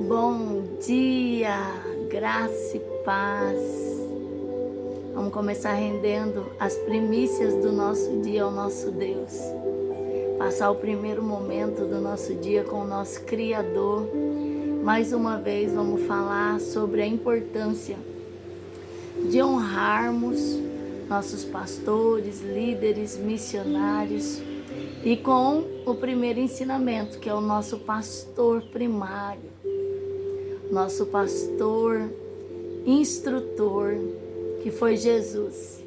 Bom dia, graça e paz. Vamos começar rendendo as primícias do nosso dia ao nosso Deus. Passar o primeiro momento do nosso dia com o nosso Criador. Mais uma vez vamos falar sobre a importância de honrarmos nossos pastores, líderes, missionários e com o primeiro ensinamento, que é o nosso pastor primário, nosso pastor instrutor, que foi Jesus.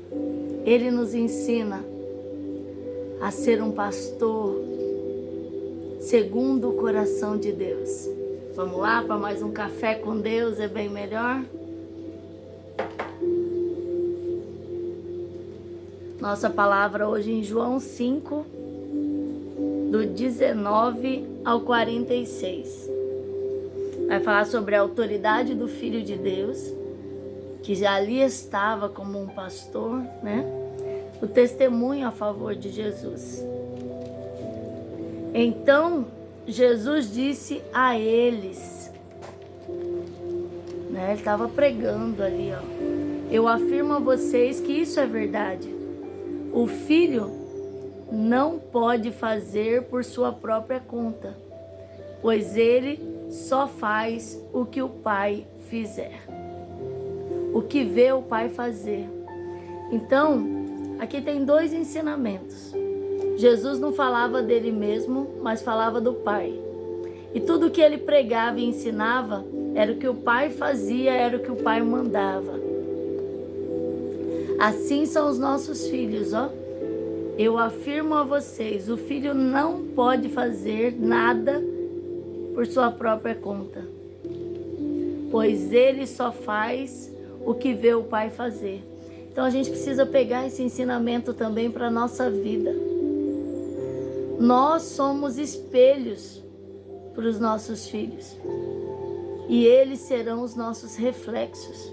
Ele nos ensina a ser um pastor segundo o coração de Deus. Vamos lá para mais um café com Deus, é bem melhor? Nossa palavra hoje em João 5, do 19 ao 46. Vai falar sobre a autoridade do Filho de Deus, que já ali estava como um pastor, né? O testemunho a favor de Jesus. Então, Jesus disse a eles, né? Ele estava pregando ali, ó. Eu afirmo a vocês que isso é verdade. O Filho não pode fazer por sua própria conta, pois ele só faz o que o Pai fizer, o que vê o Pai fazer. Então, aqui tem dois ensinamentos. Jesus não falava dele mesmo, mas falava do Pai. E tudo que ele pregava e ensinava era o que o Pai fazia, era o que o Pai mandava. Assim são os nossos filhos, ó. Eu afirmo a vocês, o filho não pode fazer nada por sua própria conta, pois ele só faz o que vê o Pai fazer. Então a gente precisa pegar esse ensinamento também para a nossa vida. Nós somos espelhos para os nossos filhos e eles serão os nossos reflexos.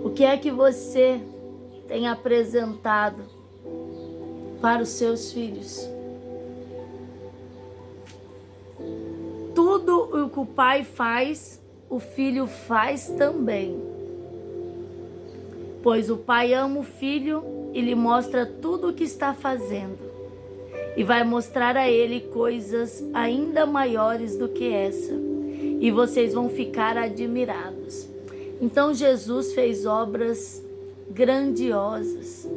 O que é que você tem apresentado para os seus filhos? Tudo o que o Pai faz, o Filho faz também. Pois o Pai ama o Filho e lhe mostra tudo o que está fazendo. E vai mostrar a ele coisas ainda maiores do que essa. E vocês vão ficar admirados. Então Jesus fez obras grandiosas,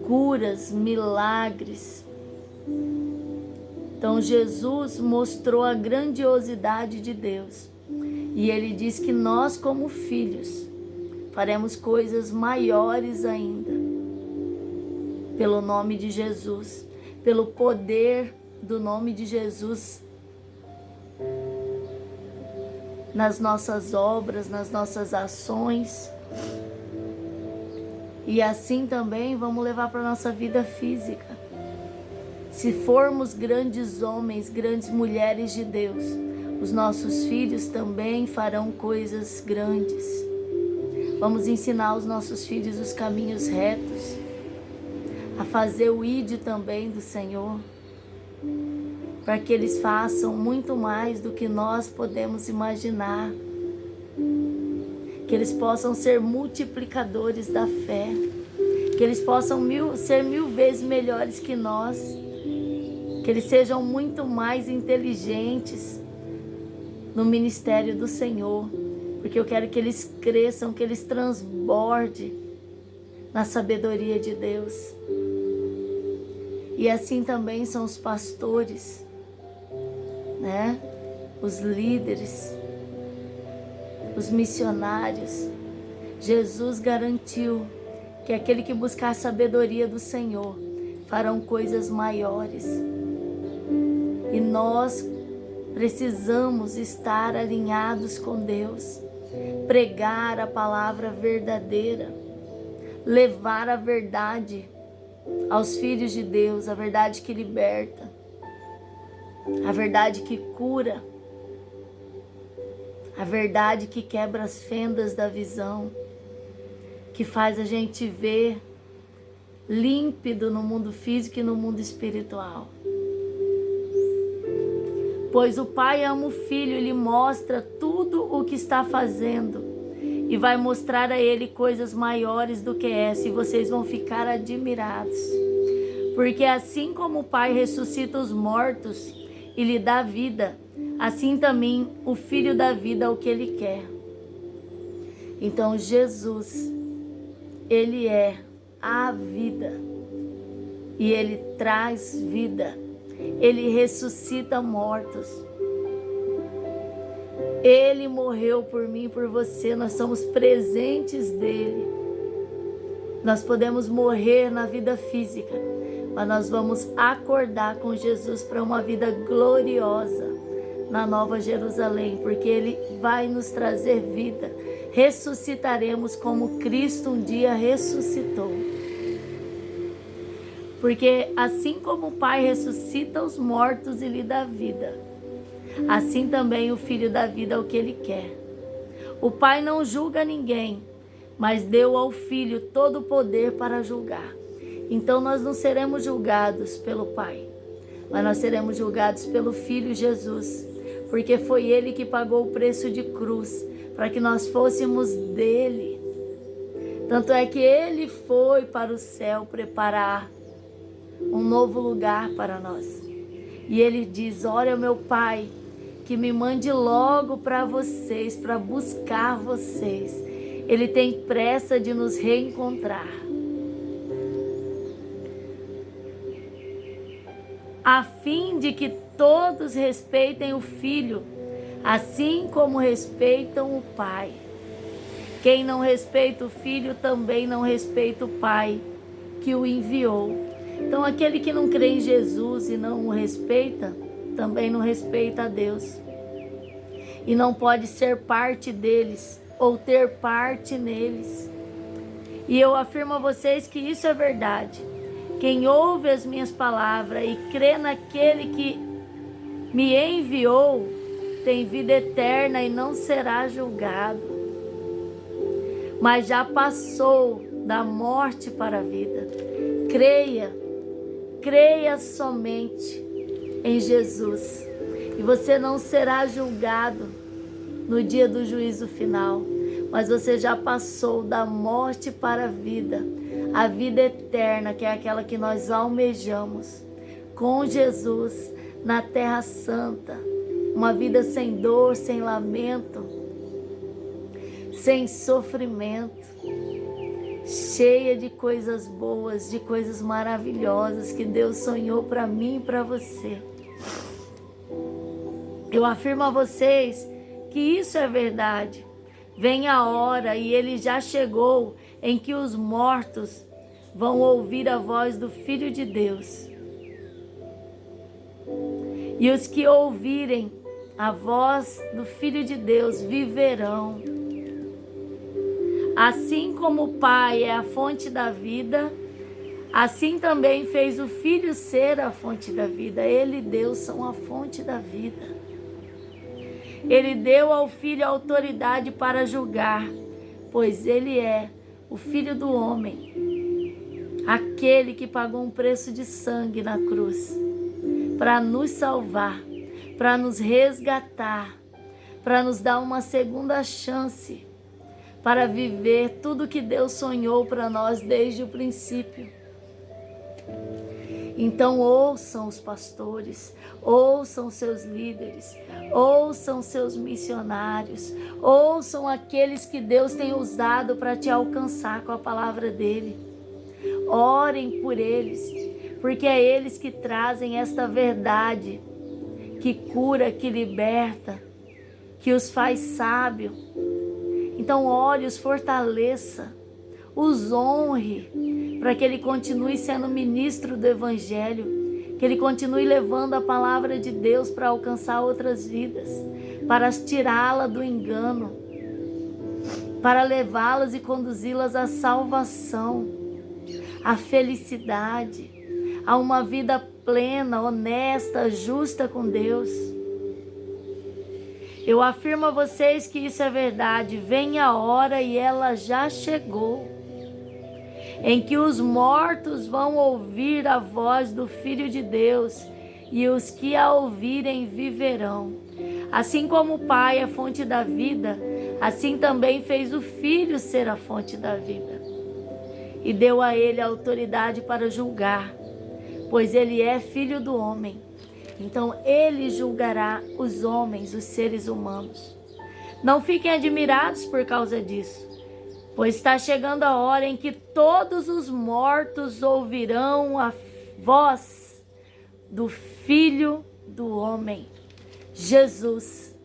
curas, milagres. Então Jesus mostrou a grandiosidade de Deus. E ele diz que nós, como filhos, faremos coisas maiores ainda. Pelo nome de Jesus, pelo poder do nome de Jesus, nas nossas obras, nas nossas ações. E assim também vamos levar para a nossa vida física. Se formos grandes homens, grandes mulheres de Deus, os nossos filhos também farão coisas grandes. Vamos ensinar os nossos filhos os caminhos retos, a fazer o ID também do Senhor, para que eles façam muito mais do que nós podemos imaginar. Que eles possam ser multiplicadores da fé, que eles possam ser mil vezes melhores que nós, que eles sejam muito mais inteligentes no ministério do Senhor, porque eu quero que eles cresçam, que eles transbordem na sabedoria de Deus. E assim também são os pastores, né? Os líderes, os missionários. Jesus garantiu que aquele que buscar a sabedoria do Senhor farão coisas maiores. E nós precisamos estar alinhados com Deus, pregar a palavra verdadeira, levar a verdade aos filhos de Deus, a verdade que liberta, a verdade que cura, a verdade que quebra as fendas da visão, que faz a gente ver límpido no mundo físico e no mundo espiritual. Pois o Pai ama o Filho e lhe mostra tudo o que está fazendo. E vai mostrar a ele coisas maiores do que essa, e vocês vão ficar admirados. Porque assim como o Pai ressuscita os mortos e lhe dá vida, assim também o Filho dá vida ao que ele quer. Então Jesus, ele é a vida. E ele traz vida. Ele ressuscita mortos. Ele morreu por mim e por você. Nós somos presentes dele. Nós podemos morrer na vida física, mas nós vamos acordar com Jesus para uma vida gloriosa na Nova Jerusalém, porque ele vai nos trazer vida. Ressuscitaremos como Cristo um dia ressuscitou. Porque assim como o Pai ressuscita os mortos e lhe dá vida, assim também o Filho dá vida ao que ele quer. O Pai não julga ninguém, mas deu ao Filho todo o poder para julgar. Então nós não seremos julgados pelo Pai, mas nós seremos julgados pelo Filho Jesus, porque foi ele que pagou o preço de cruz, para que nós fôssemos dele. Tanto é que ele foi para o céu preparar um novo lugar para nós. E ele diz: olha, meu Pai, que me mande logo para vocês, para buscar vocês. Ele tem pressa de nos reencontrar. A fim de que todos respeitem o Filho, assim como respeitam o Pai. Quem não respeita o Filho também não respeita o Pai que o enviou. Então aquele que não crê em Jesus e não o respeita, também não respeita a Deus. E não pode ser parte deles ou ter parte neles. E eu afirmo a vocês que isso é verdade. Quem ouve as minhas palavras e crê naquele que me enviou, tem vida eterna e não será julgado, mas já passou da morte para a vida. Creia somente em Jesus, e você não será julgado no dia do juízo final, mas você já passou da morte para a vida eterna, que é aquela que nós almejamos, com Jesus na Terra Santa, uma vida sem dor, sem lamento, sem sofrimento, cheia de coisas boas, de coisas maravilhosas que Deus sonhou para mim e para você. Eu afirmo a vocês que isso é verdade. Vem a hora, e ele já chegou, em que os mortos vão ouvir a voz do Filho de Deus. E os que ouvirem a voz do Filho de Deus viverão. Assim como o Pai é a fonte da vida, assim também fez o Filho ser a fonte da vida. Ele e Deus são a fonte da vida. Ele deu ao Filho a autoridade para julgar, pois ele é o Filho do homem, aquele que pagou um preço de sangue na cruz, para nos salvar, para nos resgatar, para nos dar uma segunda chance, para viver tudo que Deus sonhou para nós desde o princípio. Então ouçam os pastores, ouçam seus líderes, ouçam seus missionários, ouçam aqueles que Deus tem usado para te alcançar com a palavra dele. Orem por eles, porque é eles que trazem esta verdade, que cura, que liberta, que os faz sábio. Então ore, os fortaleça, os honre, para que ele continue sendo ministro do Evangelho, que ele continue levando a palavra de Deus para alcançar outras vidas, para tirá-la do engano, para levá-las e conduzi-las à salvação, à felicidade, a uma vida plena, honesta, justa com Deus. Eu afirmo a vocês que isso é verdade. Vem a hora, e ela já chegou, em que os mortos vão ouvir a voz do Filho de Deus, e os que a ouvirem viverão. Assim como o Pai é fonte da vida, assim também fez o Filho ser a fonte da vida. E deu a ele a autoridade para julgar, pois ele é filho do homem. Então ele julgará os homens, os seres humanos. Não fiquem admirados por causa disso, pois está chegando a hora em que todos os mortos ouvirão a voz do Filho do Homem, Jesus,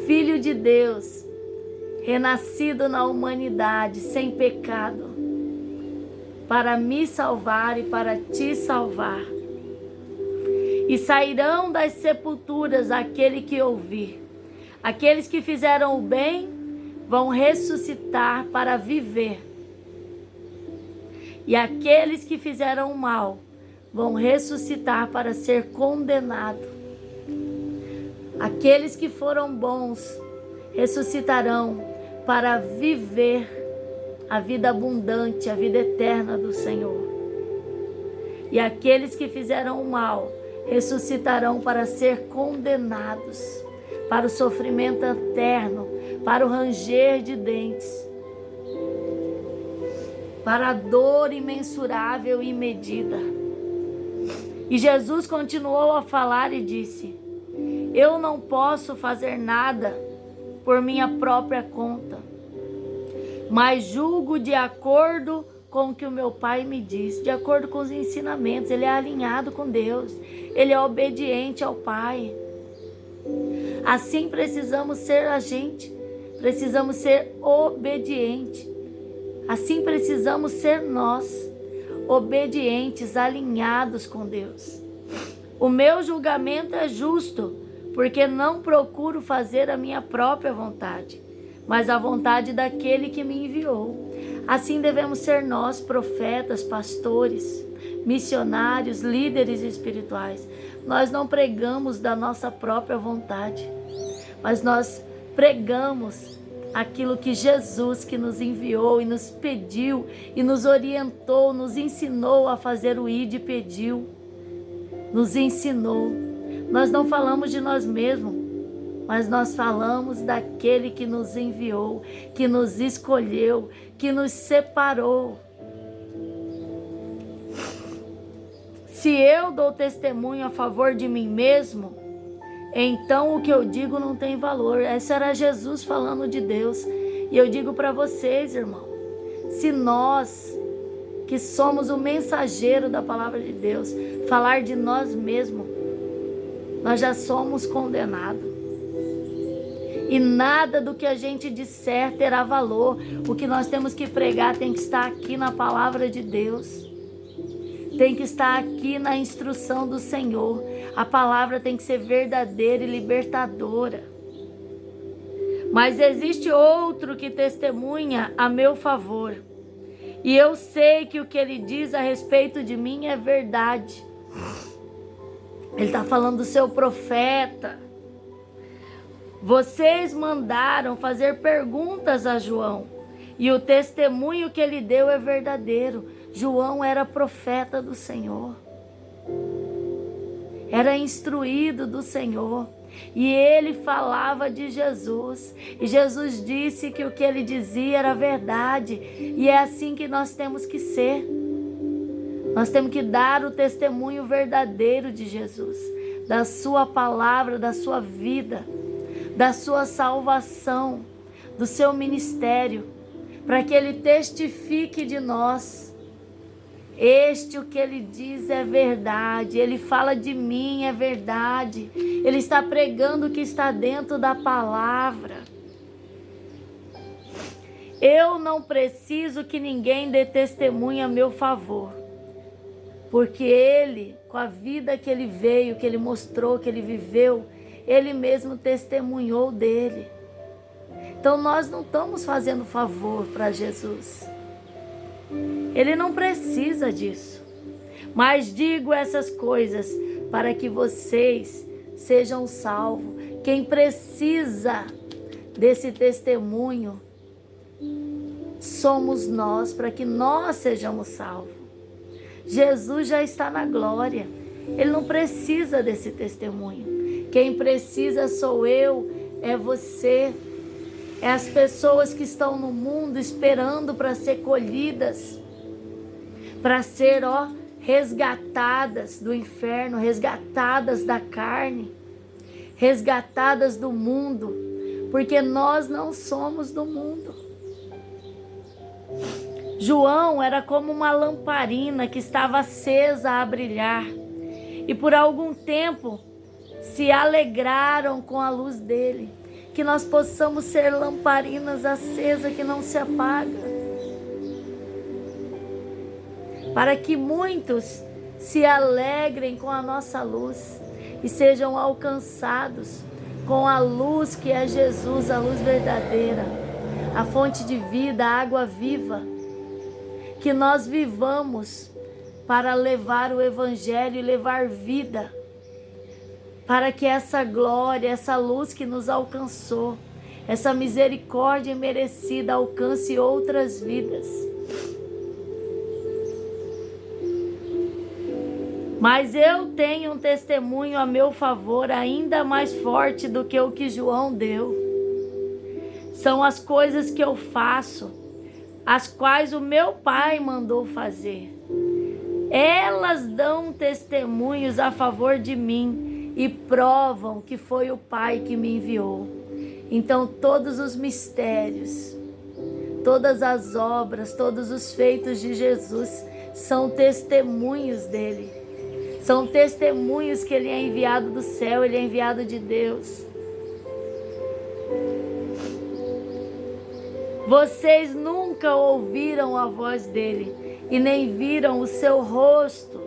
Filho de Deus, renascido na humanidade, sem pecado, para me salvar e para te salvar. E sairão das sepulturas aquele que ouvir. Aqueles que fizeram o bem vão ressuscitar para viver. E aqueles que fizeram o mal vão ressuscitar para ser condenado. Aqueles que foram bons ressuscitarão para viver a vida abundante, a vida eterna do Senhor. E aqueles que fizeram o mal ressuscitarão para ser condenados, para o sofrimento eterno, para o ranger de dentes, para a dor imensurável e medida. E Jesus continuou a falar e disse: eu não posso fazer nada por minha própria conta, mas julgo de acordo com o que o meu Pai me diz, de acordo com os ensinamentos. Ele é alinhado com Deus, ele é obediente ao Pai. Assim precisamos ser a gente, precisamos ser obedientes. Assim precisamos ser nós, obedientes, alinhados com Deus. O meu julgamento é justo, porque não procuro fazer a minha própria vontade, mas a vontade daquele que me enviou. Assim devemos ser nós, profetas, pastores, missionários, líderes espirituais. Nós não pregamos da nossa própria vontade, mas nós pregamos aquilo que Jesus, que nos enviou e nos pediu e nos orientou, nos ensinou a fazer o ide, pediu, nos ensinou. Nós não falamos de nós mesmos, mas nós falamos daquele que nos enviou, que nos escolheu, que nos separou. Se eu dou testemunho a favor de mim mesmo, então o que eu digo não tem valor. Esse era Jesus falando de Deus. E eu digo para vocês, irmão, se nós, que somos o mensageiro da palavra de Deus, falar de nós mesmos, nós já somos condenados. E nada do que a gente disser terá valor. O que nós temos que pregar tem que estar aqui na palavra de Deus. Tem que estar aqui na instrução do Senhor. A palavra tem que ser verdadeira e libertadora. Mas existe outro que testemunha a meu favor. E eu sei que o que ele diz a respeito de mim é verdade. Ele está falando do seu profeta. Vocês mandaram fazer perguntas a João, e o testemunho que ele deu é verdadeiro. João era profeta do Senhor, era instruído do Senhor, e ele falava de Jesus, e Jesus disse que o que ele dizia era verdade, e é assim que nós temos que ser. Nós temos que dar o testemunho verdadeiro de Jesus, da sua palavra, da sua vida, da sua salvação, do seu ministério, para que ele testifique de nós. Este, o que ele diz é verdade, ele fala de mim, é verdade, ele está pregando o que está dentro da palavra. Eu não preciso que ninguém dê testemunho a meu favor, porque ele, com a vida que ele veio, que ele mostrou, que ele viveu, ele mesmo testemunhou dele. Então nós não estamos fazendo favor para Jesus. Ele não precisa disso. Mas digo essas coisas para que vocês sejam salvos. Quem precisa desse testemunho somos nós, para que nós sejamos salvos. Jesus já está na glória. Ele não precisa desse testemunho. Quem precisa sou eu, é você, é as pessoas que estão no mundo esperando para ser colhidas, para ser, resgatadas do inferno, resgatadas da carne, resgatadas do mundo, porque nós não somos do mundo. João era como uma lamparina que estava acesa a brilhar, e por algum tempo se alegraram com a luz dele. Que nós possamos ser lamparinas acesas que não se apagam, para que muitos se alegrem com a nossa luz e sejam alcançados com a luz que é Jesus, a luz verdadeira, a fonte de vida, a água viva. Que nós vivamos para levar o Evangelho e levar vida, para que essa glória, essa luz que nos alcançou, essa misericórdia merecida alcance outras vidas. Mas eu tenho um testemunho a meu favor ainda mais forte do que o que João deu. São as coisas que eu faço, as quais o meu Pai mandou fazer. Elas dão testemunhos a favor de mim e provam que foi o Pai que me enviou. Então todos os mistérios, todas as obras, todos os feitos de Jesus são testemunhos dele. São testemunhos que ele é enviado do céu, ele é enviado de Deus. Vocês nunca ouviram a voz dele e nem viram o seu rosto.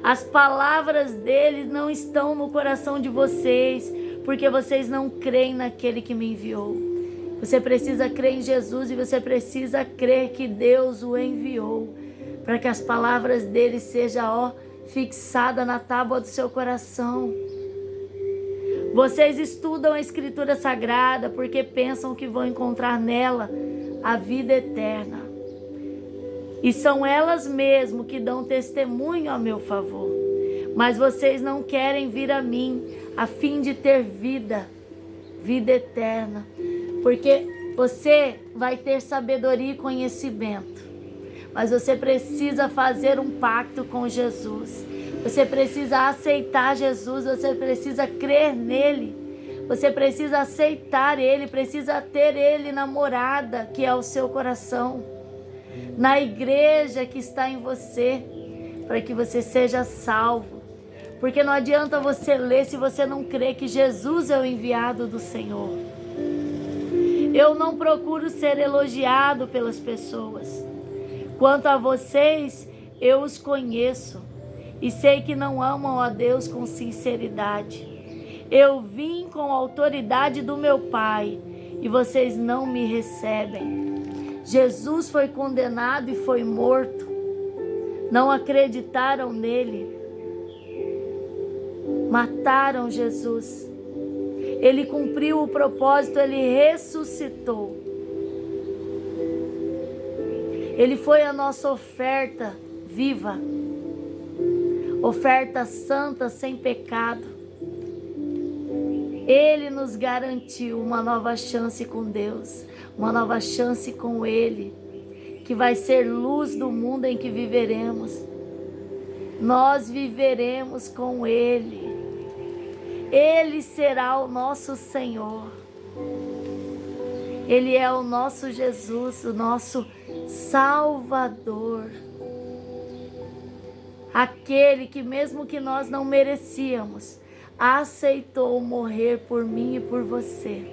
As palavras dele não estão no coração de vocês, porque vocês não creem naquele que me enviou. Você precisa crer em Jesus e você precisa crer que Deus o enviou, para que as palavras dele sejam, fixadas na tábua do seu coração. Vocês estudam a Escritura Sagrada porque pensam que vão encontrar nela a vida eterna. E são elas mesmo que dão testemunho a meu favor. Mas vocês não querem vir a mim a fim de ter vida eterna. Porque você vai ter sabedoria e conhecimento. Mas você precisa fazer um pacto com Jesus. Você precisa aceitar Jesus, você precisa crer nele. Você precisa aceitar ele, precisa ter ele na morada que é o seu coração. Na igreja que está em você, para que você seja salvo. Porque não adianta você ler se você não crê que Jesus é o enviado do Senhor. Eu não procuro ser elogiado pelas pessoas. Quanto a vocês, eu os conheço e sei que não amam a Deus com sinceridade. Eu vim com a autoridade do meu Pai e vocês não me recebem. Jesus foi condenado e foi morto. Não acreditaram nele. Mataram Jesus. Ele cumpriu o propósito, ele ressuscitou. Ele foi a nossa oferta viva, oferta santa, sem pecado. Ele nos garantiu uma nova chance com Deus, uma nova chance com Ele, que vai ser luz do mundo em que viveremos. Nós viveremos com Ele. Ele será o nosso Senhor. Ele é o nosso Jesus, o nosso Salvador. Aquele que mesmo que nós não merecíamos, aceitou morrer por mim e por você.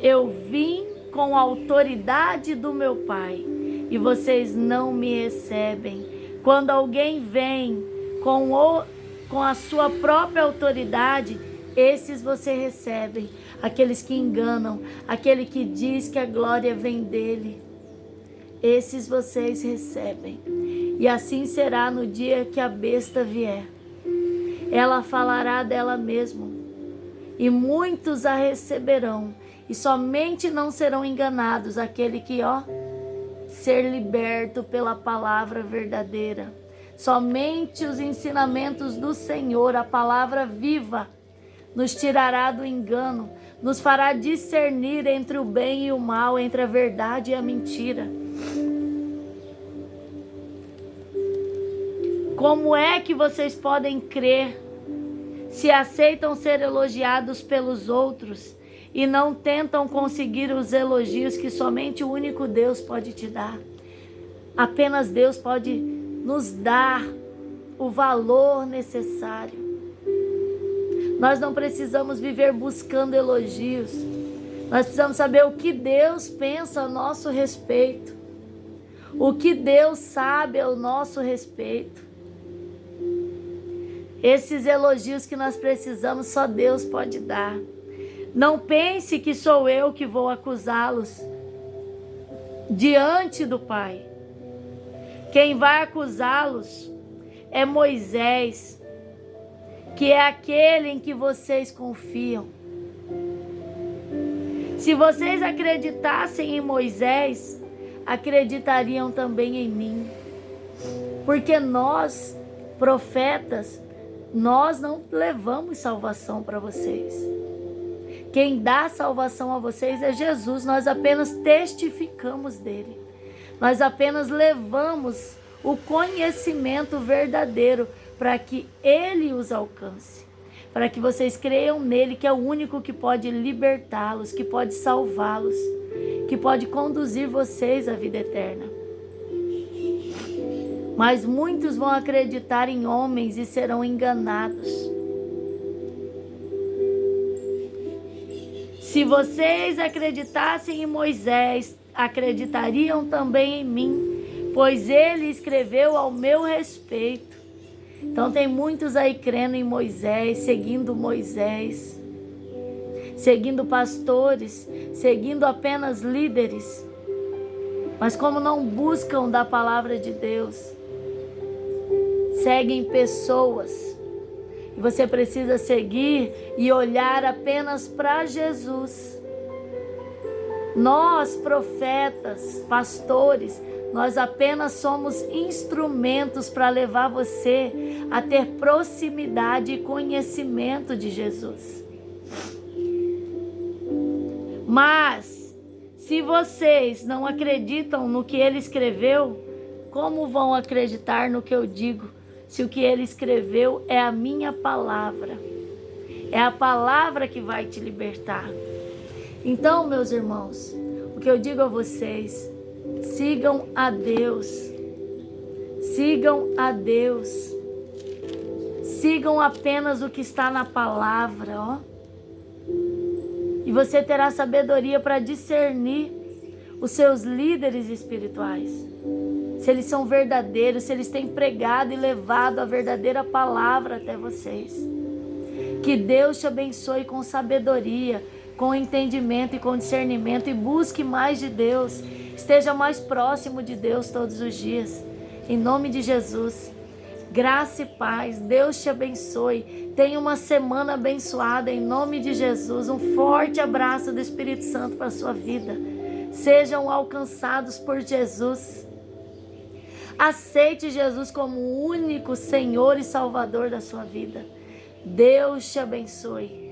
Eu vim com a autoridade do meu Pai e vocês não me recebem. Quando alguém vem com a sua própria autoridade, esses você recebem. Aqueles que enganam, aquele que diz que a glória vem dele, esses vocês recebem. E assim será no dia que a besta vier. Ela falará dela mesma, e muitos a receberão E somente não serão enganados aquele que, ser liberto pela palavra verdadeira. Somente os ensinamentos do Senhor, a palavra viva, nos tirará do engano, nos fará discernir entre o bem e o mal, entre a verdade e a mentira. Como é que vocês podem crer se aceitam ser elogiados pelos outros e não tentam conseguir os elogios que somente o único Deus pode te dar? Apenas Deus pode nos dar o valor necessário. Nós não precisamos viver buscando elogios. Nós precisamos saber o que Deus pensa a nosso respeito. O que Deus sabe ao nosso respeito. Esses elogios que nós precisamos, só Deus pode dar. Não pense que sou eu que vou acusá-los diante do Pai. Quem vai acusá-los é Moisés, que é aquele em que vocês confiam. Se vocês acreditassem em Moisés, acreditariam também em mim. Porque nós, profetas, nós não levamos salvação para vocês. Quem dá salvação a vocês é Jesus. Nós apenas testificamos dele. Nós apenas levamos o conhecimento verdadeiro para que ele os alcance. Para que vocês creiam nele, que é o único que pode libertá-los, que pode salvá-los, que pode conduzir vocês à vida eterna. Mas muitos vão acreditar em homens e serão enganados. Se vocês acreditassem em Moisés, acreditariam também em mim, pois ele escreveu ao meu respeito. Então tem muitos aí crendo em Moisés, seguindo pastores, seguindo apenas líderes. Mas como não buscam da palavra de Deus, seguem pessoas. E você precisa seguir e olhar apenas para Jesus. Nós, profetas, pastores, nós apenas somos instrumentos para levar você a ter proximidade e conhecimento de Jesus. Mas, se vocês não acreditam no que ele escreveu, como vão acreditar no que eu digo, se o que ele escreveu é a minha palavra? É a palavra que vai te libertar. Então, meus irmãos, o que eu digo a vocês, sigam a Deus. Sigam a Deus. Sigam apenas o que está na palavra, E você terá sabedoria para discernir os seus líderes espirituais. Se eles são verdadeiros, se eles têm pregado e levado a verdadeira palavra até vocês. Que Deus te abençoe com sabedoria, com entendimento e com discernimento, e busque mais de Deus. Esteja mais próximo de Deus todos os dias. Em nome de Jesus. Graça e paz. Deus te abençoe. Tenha uma semana abençoada em nome de Jesus. Um forte abraço do Espírito Santo para a sua vida. Sejam alcançados por Jesus. Aceite Jesus como o único Senhor e Salvador da sua vida. Deus te abençoe.